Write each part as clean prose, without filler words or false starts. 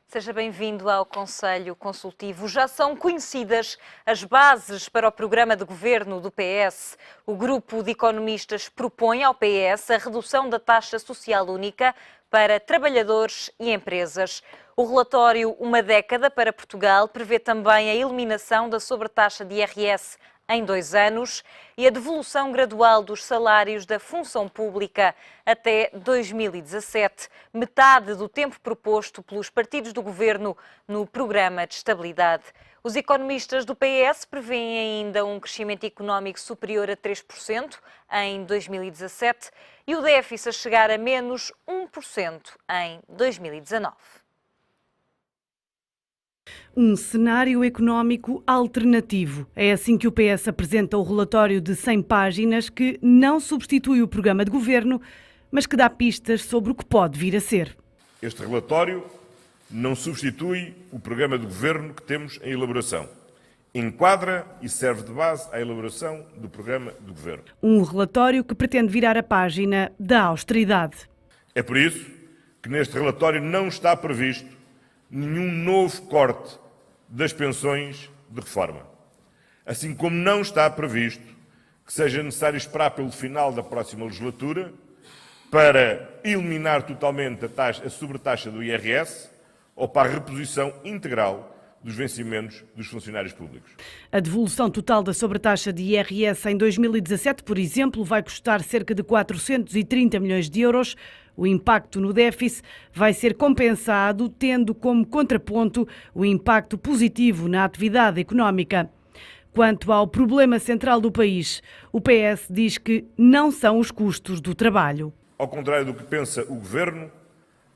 Seja bem-vindo ao Conselho Consultivo. Já são conhecidas as bases para o programa de governo do PS. O grupo de economistas propõe ao PS a redução da taxa social única para trabalhadores e empresas. O relatório Uma Década para Portugal prevê também a eliminação da sobretaxa de IRS em 2 anos e a devolução gradual dos salários da função pública até 2017, metade do tempo proposto pelos partidos do governo no programa de estabilidade. Os economistas do PS prevêem ainda um crescimento económico superior a 3% em 2017 e o déficit a chegar a menos 1% em 2019. Um cenário económico alternativo. É assim que o PS apresenta o relatório de 100 páginas que não substitui o programa de governo, mas que dá pistas sobre o que pode vir a ser. Este relatório não substitui o programa de governo que temos em elaboração. Enquadra e serve de base à elaboração do programa de governo. Um relatório que pretende virar a página da austeridade. É por isso que neste relatório não está previsto nenhum novo corte das pensões de reforma. Assim como não está previsto que seja necessário esperar pelo final da próxima legislatura para eliminar totalmente a sobretaxa do IRS ou para a reposição integral dos vencimentos dos funcionários públicos. A devolução total da sobretaxa de IRS em 2017, por exemplo, vai custar cerca de 430 milhões de euros. O impacto no déficit vai ser compensado, tendo como contraponto o impacto positivo na atividade económica. Quanto ao problema central do país, o PS diz que não são os custos do trabalho. Ao contrário do que pensa o Governo,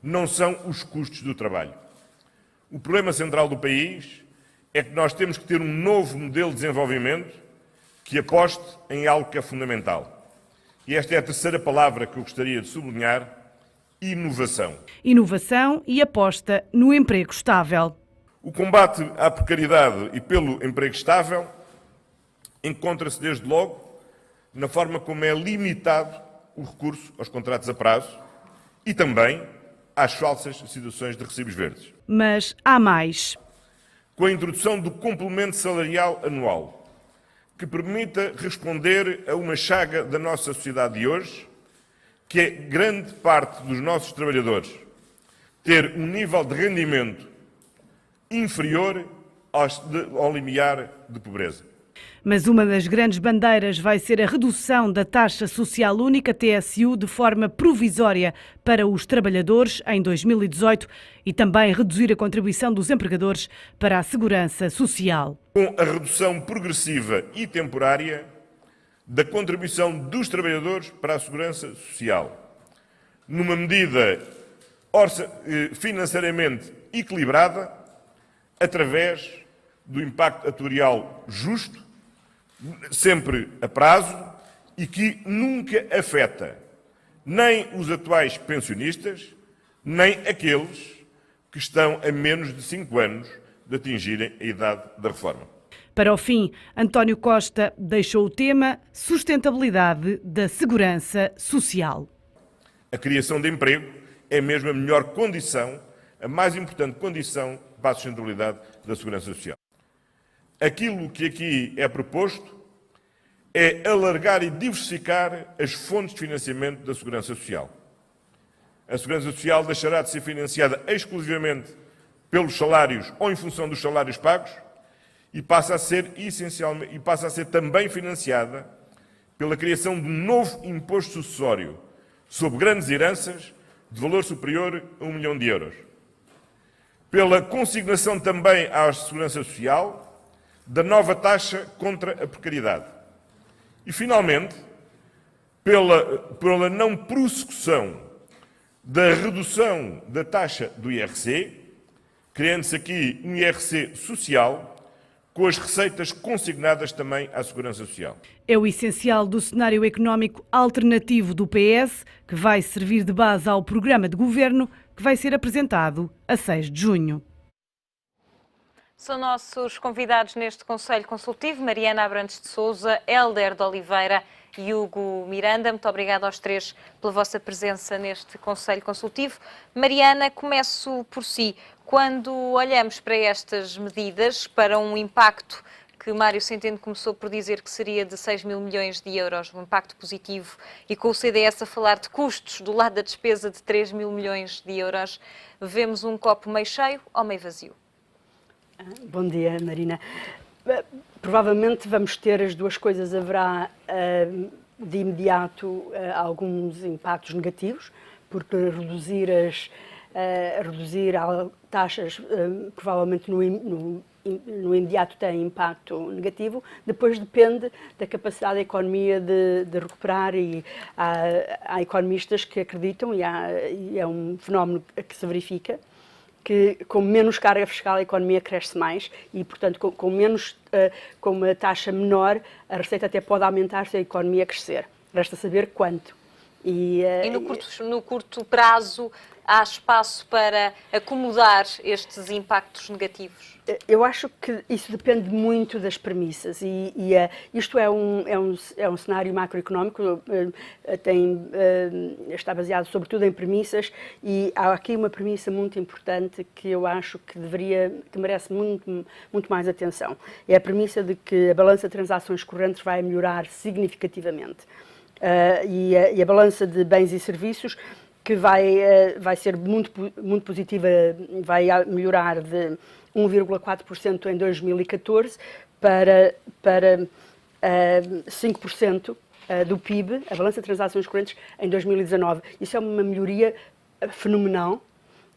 não são os custos do trabalho. O problema central do país é que nós temos que ter um novo modelo de desenvolvimento que aposte em algo que é fundamental. E esta é a terceira palavra que eu gostaria de sublinhar: inovação. Inovação e aposta no emprego estável. O combate à precariedade e pelo emprego estável encontra-se desde logo na forma como é limitado o recurso aos contratos a prazo e também às falsas situações de recibos verdes. Mas há mais. Com a introdução do complemento salarial anual, que permita responder a uma chaga da nossa sociedade de hoje, que é grande parte dos nossos trabalhadores ter um nível de rendimento inferior ao limiar de pobreza. Mas uma das grandes bandeiras vai ser a redução da taxa social única, TSU, de forma provisória para os trabalhadores em 2018 e também reduzir a contribuição dos empregadores para a segurança social. Com a redução progressiva e temporária da contribuição dos trabalhadores para a segurança social, numa medida financeiramente equilibrada, através do impacto atuarial justo, sempre a prazo, e que nunca afeta nem os atuais pensionistas, nem aqueles que estão a menos de 5 anos de atingirem a idade da reforma. Para o fim, António Costa deixou o tema sustentabilidade da segurança social. A criação de emprego é mesmo a melhor condição, a mais importante condição para a sustentabilidade da segurança social. Aquilo que aqui é proposto é alargar e diversificar as fontes de financiamento da segurança social. A segurança social deixará de ser financiada exclusivamente pelos salários ou em função dos salários pagos e passa a ser também financiada pela criação de um novo imposto sucessório sobre grandes heranças de valor superior a 1 milhão de euros. Pela consignação também à segurança social da nova taxa contra a precariedade. E, finalmente, pela não prossecução da redução da taxa do IRC, criando-se aqui um IRC social, com as receitas consignadas também à Segurança Social. É o essencial do cenário económico alternativo do PS, que vai servir de base ao programa de governo, que vai ser apresentado a 6 de junho. São nossos convidados neste Conselho Consultivo Mariana Abrantes de Sousa, Hélder de Oliveira e Hugo Miranda. Muito obrigada aos três pela vossa presença neste Conselho Consultivo. Mariana, começo por si. Quando olhamos para estas medidas, para um impacto que Mário Centeno começou por dizer que seria de 6 mil milhões de euros, um impacto positivo, e com o CDS a falar de custos do lado da despesa de 3 mil milhões de euros, vemos um copo meio cheio ou meio vazio? Bom dia, Marina. Provavelmente vamos ter as duas coisas. Haverá de imediato alguns impactos negativos, porque reduzir taxas provavelmente no imediato tem impacto negativo. Depois depende da capacidade da economia de recuperar, e há economistas que acreditam, e é um fenómeno que se verifica, que com menos carga fiscal a economia cresce mais e, portanto, com uma taxa menor, a receita até pode aumentar se a economia crescer. Resta saber quanto. E no curto prazo há espaço para acomodar estes impactos negativos? Eu acho que isso depende muito das premissas isto é um cenário macroeconómico, está baseado sobretudo em premissas, e há aqui uma premissa muito importante que eu acho que merece muito mais atenção. É a premissa de que a balança de transações correntes vai melhorar significativamente. E a balança de bens e serviços, que vai ser muito positiva, vai melhorar de 1,4% em 2014 para 5% do PIB, a balança de transações correntes, em 2019. Isso é uma melhoria fenomenal.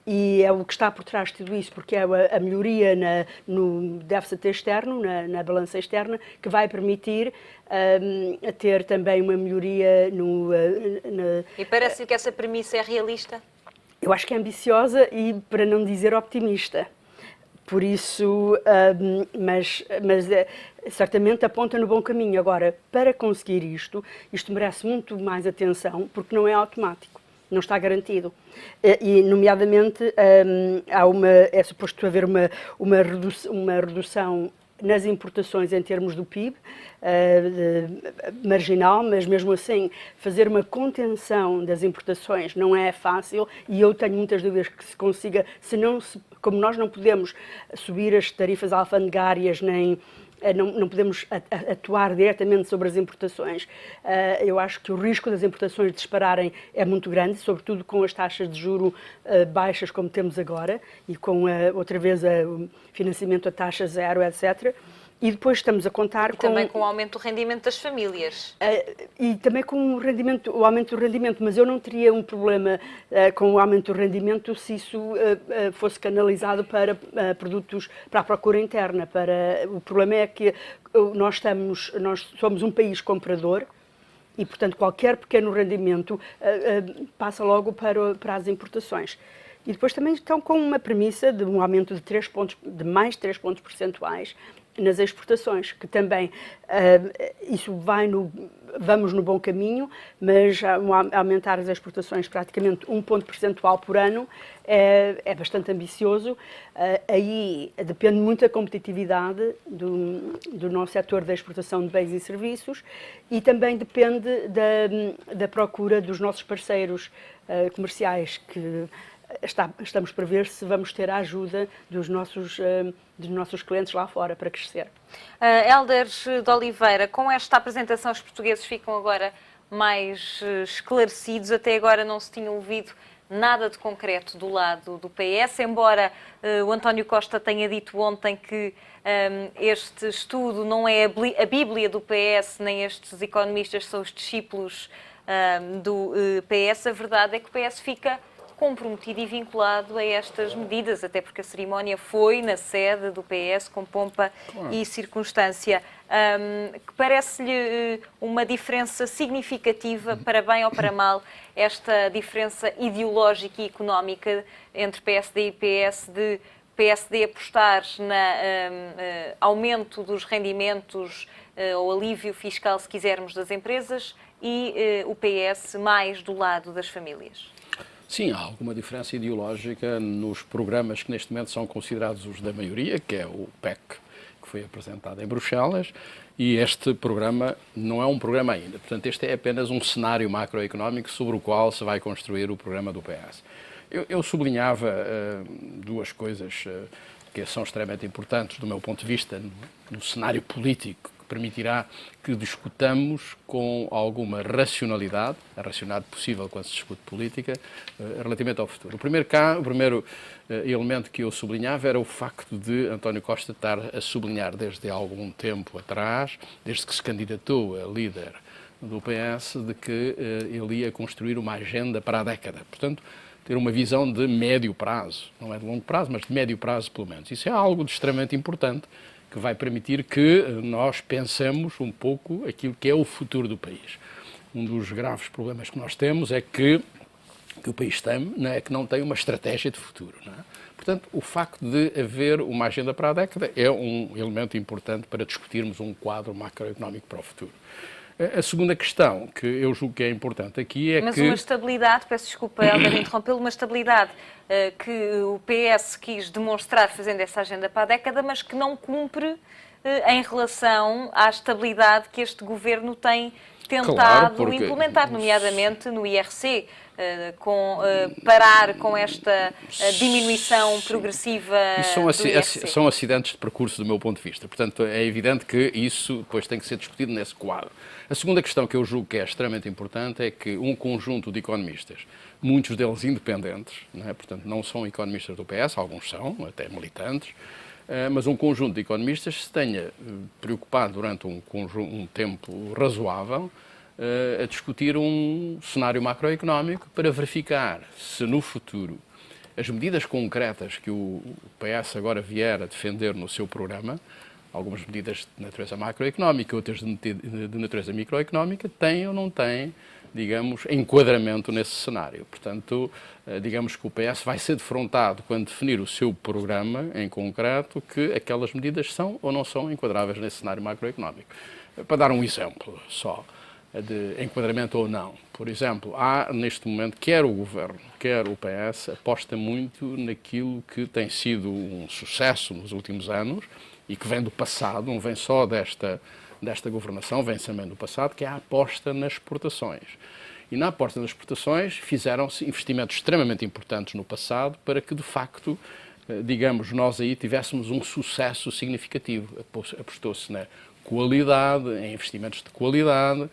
E é o que está por trás de tudo isso, porque é a melhoria no déficit externo, na balança externa, que vai permitir ter também uma melhoria E parece que essa premissa é realista? Eu acho que é ambiciosa e, para não dizer, optimista. Por isso, mas certamente aponta no bom caminho. Agora, para conseguir isto merece muito mais atenção, porque não é automático. Não está garantido. E, nomeadamente, é suposto haver uma redução nas importações em termos do PIB, marginal, mas mesmo assim fazer uma contenção das importações não é fácil, e eu tenho muitas dúvidas que se consiga, como nós não podemos subir as tarifas alfandegárias, nem não podemos atuar diretamente sobre as importações. Eu acho que o risco das importações dispararem é muito grande, sobretudo com as taxas de juro baixas como temos agora, e com outra vez o financiamento a taxa zero, etc. E depois estamos a contar também com o aumento do rendimento das famílias. E também com o aumento do rendimento, mas eu não teria um problema com o aumento do rendimento se isso fosse canalizado para produtos, para a procura interna. O problema é que nós somos um país comprador, e, portanto, qualquer pequeno rendimento passa logo para as importações. E depois também estão com uma premissa de um aumento de mais 3 pontos percentuais nas exportações, que também vamos no bom caminho, mas aumentar as exportações praticamente 1 ponto percentual por ano é bastante ambicioso. Aí depende muito da competitividade do nosso setor da exportação de bens e serviços, e também depende da procura dos nossos parceiros comerciais, que estamos para ver se vamos ter a ajuda dos nossos clientes lá fora para crescer. Hélder de Oliveira, com esta apresentação os portugueses ficam agora mais esclarecidos. Até agora não se tinha ouvido nada de concreto do lado do PS, embora o António Costa tenha dito ontem que este estudo não é a Bíblia do PS, nem estes economistas são os discípulos do PS. A verdade é que o PS fica comprometido e vinculado a estas medidas, até porque a cerimónia foi na sede do PS com pompa e circunstância. Que parece-lhe uma diferença significativa, para bem ou para mal, esta diferença ideológica e económica entre PSD e PS, de PSD apostar no aumento dos rendimentos ou alívio fiscal, se quisermos, das empresas, e o PS mais do lado das famílias? Sim, há alguma diferença ideológica nos programas que neste momento são considerados os da maioria, que é o PEC, que foi apresentado em Bruxelas, e este programa não é um programa ainda. Portanto, este é apenas um cenário macroeconómico sobre o qual se vai construir o programa do PS. Eu sublinhava duas coisas que são extremamente importantes do meu ponto de vista no cenário político, que permitirá que discutamos com alguma racionalidade, a racionalidade possível quando se discute política, relativamente ao futuro. O primeiro elemento que eu sublinhava era o facto de António Costa estar a sublinhar desde algum tempo atrás, desde que se candidatou a líder do PS, de que ele ia construir uma agenda para a década. Portanto, ter uma visão de médio prazo, não é de longo prazo, mas de médio prazo pelo menos. Isso é algo de extremamente importante, que vai permitir que nós pensemos um pouco aquilo que é o futuro do país. Um dos graves problemas que nós temos é que o país tem, é que não tem uma estratégia de futuro. Não é? Portanto, o facto de haver uma agenda para a década é um elemento importante para discutirmos um quadro macroeconómico para o futuro. A segunda questão que eu julgo que é importante aqui é Mas que... uma estabilidade, peço desculpa, Helder, interrompê-lo, uma estabilidade que o PS quis demonstrar fazendo essa agenda para a década, mas que não cumpre em relação à estabilidade que este governo tem tentado implementar, nomeadamente no IRC, parar com esta diminuição progressiva do IRC. São acidentes de percurso do meu ponto de vista. Portanto, é evidente que isso depois tem que ser discutido nesse quadro. A segunda questão que eu julgo que é extremamente importante é que um conjunto de economistas, muitos deles independentes, não é? Portanto, não são economistas do PS, alguns são, até militantes, mas um conjunto de economistas se tenha preocupado durante um tempo razoável a discutir um cenário macroeconómico para verificar se no futuro as medidas concretas que o PS agora vier a defender no seu programa, algumas medidas de natureza macroeconómica, outras de natureza microeconómica, têm ou não têm, digamos, enquadramento nesse cenário. Portanto, digamos que o PS vai ser defrontado quando definir o seu programa em concreto que aquelas medidas são ou não são enquadráveis nesse cenário macroeconómico. Para dar um exemplo só de enquadramento ou não. Por exemplo, há neste momento, quer o Governo, quer o PS, aposta muito naquilo que tem sido um sucesso nos últimos anos e que vem do passado, não vem só desta governação, vem também do passado, que é a aposta nas exportações. E na aposta nas exportações fizeram-se investimentos extremamente importantes no passado para que, de facto, digamos, nós aí tivéssemos um sucesso significativo. Apostou-se na qualidade, em investimentos de qualidade.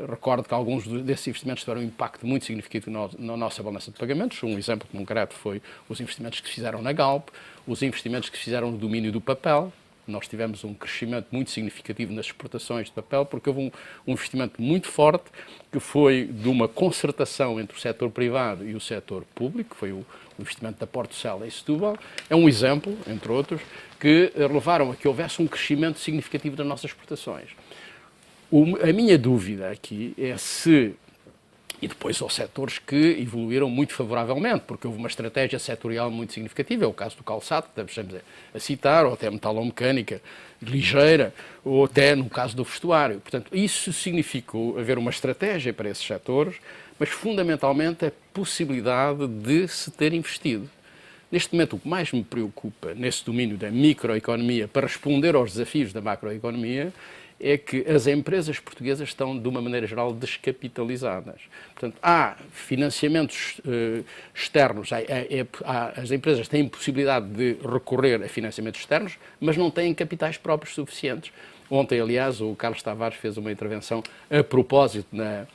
Recordo que alguns desses investimentos tiveram um impacto muito significativo na nossa balança de pagamentos. Um exemplo concreto foi os investimentos que se fizeram na Galp, os investimentos que se fizeram no domínio do papel. Nós tivemos um crescimento muito significativo nas exportações de papel, porque houve um investimento muito forte que foi de uma concertação entre o setor privado e o setor público, que foi o investimento da Portocel em Setúbal. É um exemplo, entre outros, que levaram a que houvesse um crescimento significativo das nossas exportações. A minha dúvida aqui é se, e depois há setores que evoluíram muito favoravelmente, porque houve uma estratégia setorial muito significativa, é o caso do calçado, que estamos a citar, ou até a metalomecânica ligeira, ou até no caso do vestuário. Portanto, isso significou haver uma estratégia para esses setores, mas fundamentalmente a possibilidade de se ter investido. Neste momento, o que mais me preocupa nesse domínio da microeconomia, para responder aos desafios da macroeconomia, é que as empresas portuguesas estão, de uma maneira geral, descapitalizadas. Portanto, há financiamentos externos, as empresas têm possibilidade de recorrer a financiamentos externos, mas não têm capitais próprios suficientes. Ontem, aliás, o Carlos Tavares fez uma intervenção a propósito na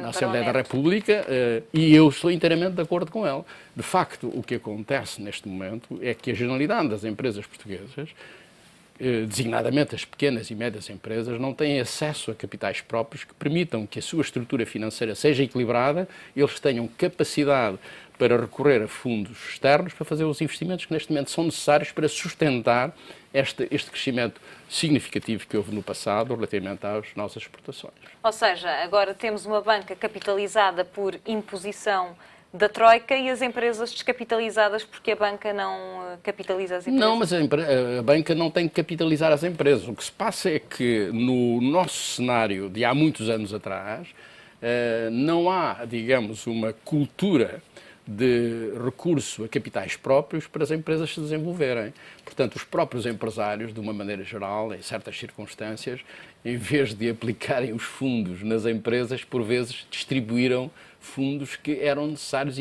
Assembleia da República e eu estou inteiramente de acordo com ele. De facto, o que acontece neste momento é que a generalidade das empresas portuguesas, designadamente as pequenas e médias empresas, não têm acesso a capitais próprios que permitam que a sua estrutura financeira seja equilibrada, eles tenham capacidade para recorrer a fundos externos para fazer os investimentos que neste momento são necessários para sustentar este crescimento significativo que houve no passado relativamente às nossas exportações. Ou seja, agora temos uma banca capitalizada por imposição da Troika e as empresas descapitalizadas porque a banca não capitaliza as empresas? Não, mas a banca não tem que capitalizar as empresas. O que se passa é que no nosso cenário de há muitos anos atrás não há, digamos, uma cultura de recurso a capitais próprios para as empresas se desenvolverem. Portanto, os próprios empresários, de uma maneira geral, em certas circunstâncias, em vez de aplicarem os fundos nas empresas, por vezes distribuíram fundos que eram necessários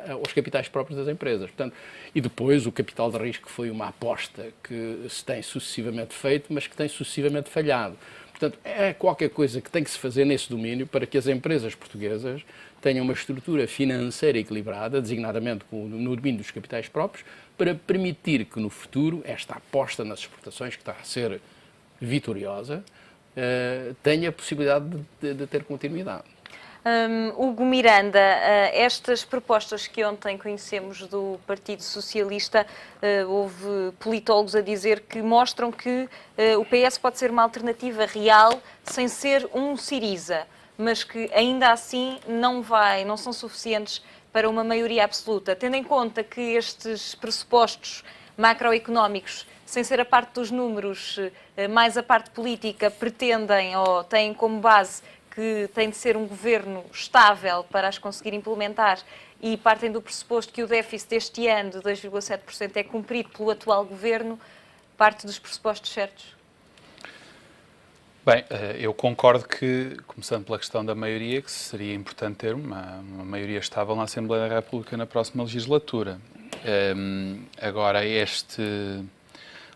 aos capitais próprios das empresas. Portanto, e depois o capital de risco foi uma aposta que se tem sucessivamente feito, mas que tem sucessivamente falhado. Portanto, é qualquer coisa que tem que se fazer nesse domínio para que as empresas portuguesas tenham uma estrutura financeira equilibrada, designadamente no domínio dos capitais próprios, para permitir que no futuro esta aposta nas exportações, que está a ser vitoriosa, tenha a possibilidade de ter continuidade. Hugo Miranda, estas propostas que ontem conhecemos do Partido Socialista, houve politólogos a dizer que mostram que o PS pode ser uma alternativa real sem ser um Syriza, mas que ainda assim não são suficientes para uma maioria absoluta. Tendo em conta que estes pressupostos macroeconómicos, sem ser a parte dos números, mais a parte política, pretendem ou têm como base que tem de ser um governo estável para as conseguir implementar e partem do pressuposto que o déficit deste ano de 2,7% é cumprido pelo atual governo, parte dos pressupostos certos? Bem, eu concordo que, começando pela questão da maioria, que seria importante ter uma maioria estável na Assembleia da República na próxima legislatura. Agora,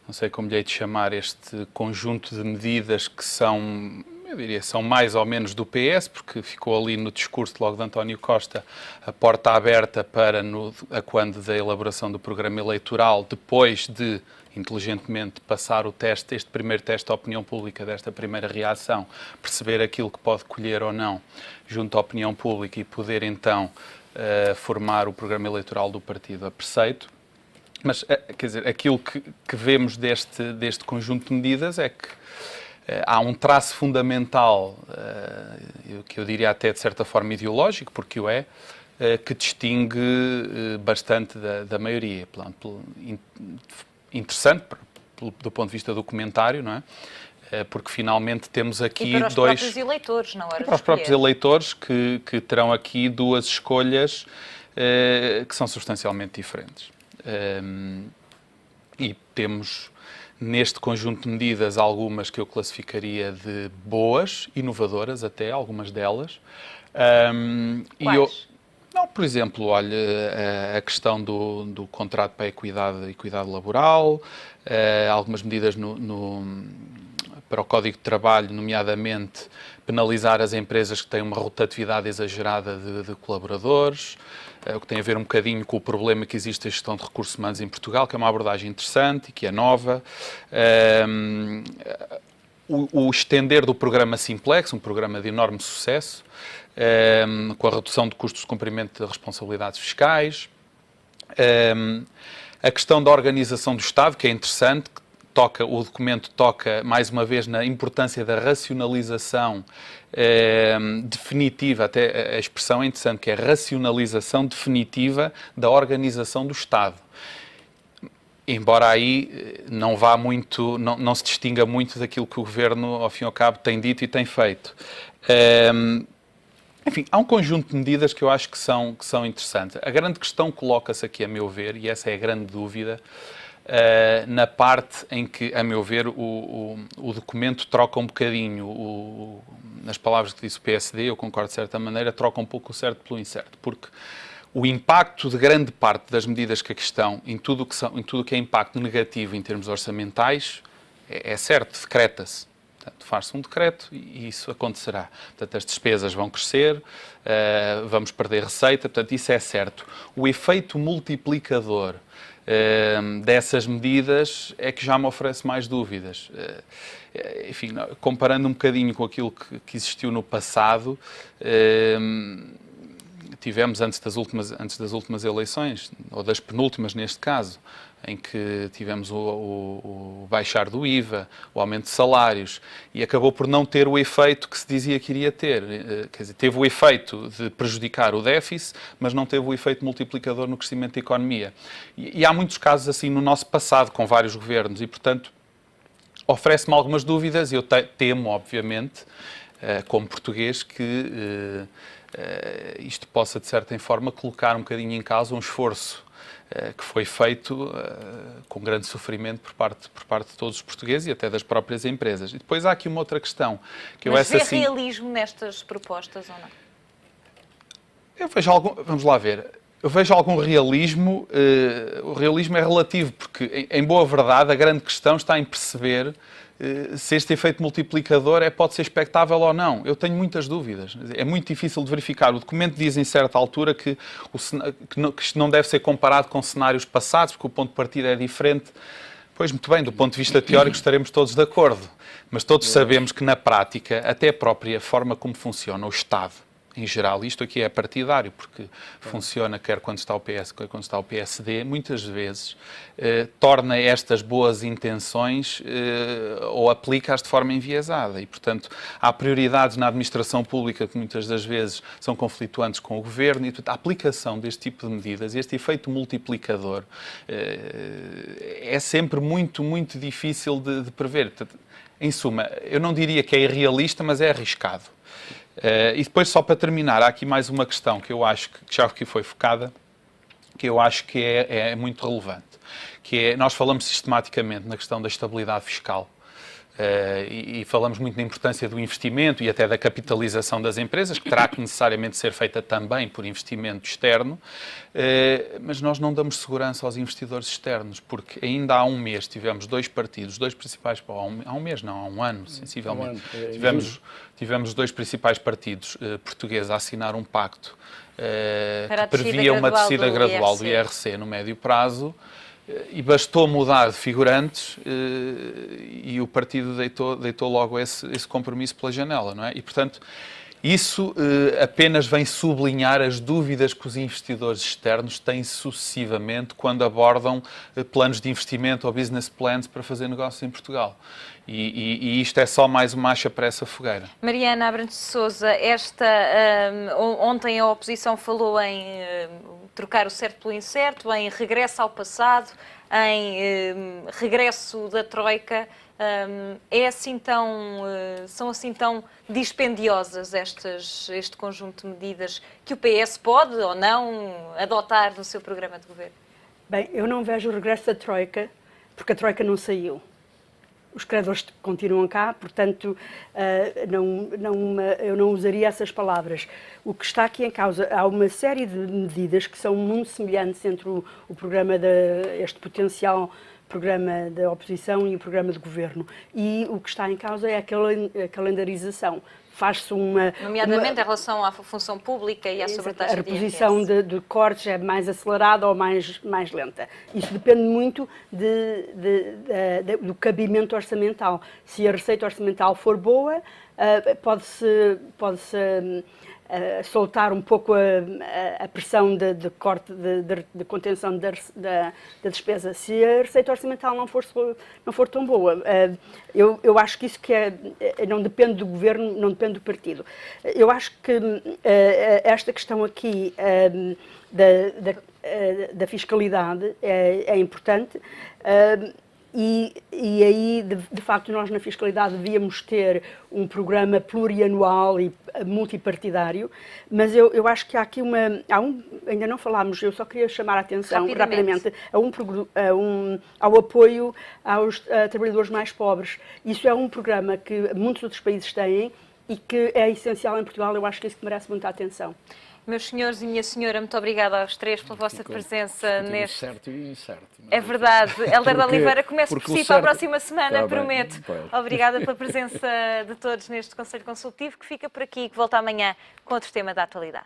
não sei como lhe hei de chamar, este conjunto de medidas que são, eu diria, são mais ou menos do PS, porque ficou ali no discurso logo de António Costa a porta aberta para, quando da elaboração do programa eleitoral, depois de inteligentemente passar o teste, este primeiro teste à opinião pública, desta primeira reação, perceber aquilo que pode colher ou não junto à opinião pública e poder então formar o programa eleitoral do partido a preceito. Mas, quer dizer, aquilo que vemos deste conjunto de medidas é que há um traço fundamental, que eu diria até de certa forma ideológico, porque o é, que distingue bastante da maioria. Interessante do ponto de vista do comentário, não é? Porque finalmente temos aqui para os próprios eleitores, na hora de para os próprios eleitores que terão aqui duas escolhas que são substancialmente diferentes. E temos neste conjunto de medidas algumas que eu classificaria de boas, inovadoras até, algumas delas. Quais? Por exemplo, olha, a questão do contrato para a equidade laboral, algumas medidas para o Código de Trabalho, nomeadamente penalizar as empresas que têm uma rotatividade exagerada de colaboradores, o que tem a ver um bocadinho com o problema que existe a gestão de recursos humanos em Portugal, que é uma abordagem interessante e que é nova. O estender do programa Simplex, um programa de enorme sucesso, com a redução de custos de cumprimento de responsabilidades fiscais. A questão da organização do Estado, que é interessante, o documento toca, mais uma vez, na importância da racionalização definitiva, até a expressão é interessante, que é racionalização definitiva da organização do Estado. Embora aí não vá muito, não se distinga muito daquilo que o Governo, ao fim e ao cabo, tem dito e tem feito. Enfim, há um conjunto de medidas que eu acho que são interessantes. A grande questão coloca-se aqui, a meu ver, e essa é a grande dúvida, na parte em que, a meu ver, o documento troca um bocadinho, nas palavras que disse o PSD, eu concordo de certa maneira, troca um pouco o certo pelo incerto, porque o impacto de grande parte das medidas que aqui estão, em tudo o que é impacto negativo em termos orçamentais, é certo, decreta-se. Portanto, faz-se um decreto e isso acontecerá. Portanto, as despesas vão crescer, vamos perder receita, portanto, isso é certo. O efeito multiplicador dessas medidas é que já me oferece mais dúvidas. Enfim, comparando um bocadinho com aquilo que existiu no passado, tivemos antes das últimas eleições, ou das penúltimas neste caso, em que tivemos o baixar do IVA, o aumento de salários, e acabou por não ter o efeito que se dizia que iria ter. Quer dizer, teve o efeito de prejudicar o déficit, mas não teve o efeito multiplicador no crescimento da economia. E há muitos casos assim no nosso passado, com vários governos, e, portanto, oferece-me algumas dúvidas. Eu temo, obviamente, como português, que isto possa, de certa forma, colocar um bocadinho em causa um esforço que foi feito com grande sofrimento por parte de todos os portugueses e até das próprias empresas. E depois há aqui uma outra questão. Mas vê realismo nestas propostas ou não? Eu vejo vamos lá ver. Eu vejo algum realismo. O realismo é relativo, porque, em boa verdade, a grande questão está em perceber se este efeito multiplicador pode ser expectável ou não. Eu tenho muitas dúvidas. É muito difícil de verificar. O documento diz, em certa altura, que isto não deve ser comparado com cenários passados, porque o ponto de partida é diferente. Pois, muito bem, do ponto de vista teórico estaremos todos de acordo. Mas todos sabemos que, na prática, até a própria forma como funciona o Estado, em geral, isto aqui é partidário, porque funciona quer quando está o PS, quer quando está o PSD, muitas vezes torna estas boas intenções ou aplica-as de forma enviesada. E, portanto, há prioridades na administração pública que muitas das vezes são conflituantes com o governo e, portanto, a aplicação deste tipo de medidas, este efeito multiplicador, é sempre muito, muito difícil de prever. Portanto, em suma, eu não diria que é irrealista, mas é arriscado. E depois, só para terminar, há aqui mais uma questão que eu acho que já aqui foi focada, que eu acho que é muito relevante, que é, nós falamos sistematicamente na questão da estabilidade fiscal e falamos muito na importância do investimento e até da capitalização das empresas, que terá que necessariamente ser feita também por investimento externo, mas nós não damos segurança aos investidores externos, porque ainda há um mês tivemos dois partidos, dois principais, há um mês não, há um ano, sensivelmente, tivemos os dois principais partidos portugueses a assinar um pacto que previa uma descida gradual do IRC no médio prazo, e bastou mudar de figurantes e o partido deitou logo esse compromisso pela janela, não é? E, portanto, isso apenas vem sublinhar as dúvidas que os investidores externos têm sucessivamente quando abordam planos de investimento ou business plans para fazer negócios em Portugal. E isto é só mais uma acha para essa fogueira. Mariana Abrantes de Sousa, ontem a oposição falou em trocar o certo pelo incerto, em regresso ao passado, em regresso da Troika. São assim tão dispendiosas este conjunto de medidas que o PS pode ou não adotar no seu programa de governo? Bem, eu não vejo o regresso da Troika, porque a Troika não saiu. Os credores continuam cá, portanto, eu não usaria essas palavras. O que está aqui em causa, há uma série de medidas que são muito semelhantes entre o programa este potencial programa da oposição e o programa de governo. E o que está em causa é a calendarização. Faz-se nomeadamente em relação à função pública e à sobretaxa de IRS. A reposição de cortes é mais acelerada ou mais lenta. Isso depende muito do cabimento orçamental. Se a receita orçamental for boa, pode-se soltar um pouco a pressão de corte, de contenção da despesa. Se a receita orçamental não for tão boa, eu acho que isso não depende do governo, não depende do partido. Eu acho que esta questão aqui da fiscalidade é importante. E aí, de facto, nós na fiscalidade devíamos ter um programa plurianual e multipartidário, mas eu acho que há aqui ainda não falámos, eu só queria chamar a atenção rapidamente ao apoio aos trabalhadores mais pobres. Isso é um programa que muitos outros países têm e que é essencial em Portugal. Eu acho que isso merece muita atenção. Meus senhores e minha senhora, muito obrigada aos três pela vossa presença neste... certo e incerto. É verdade. Hélder de Oliveira, começo por si para a próxima semana, prometo. Obrigada pela presença de todos neste Conselho Consultivo, que fica por aqui e que volta amanhã com outro tema da atualidade.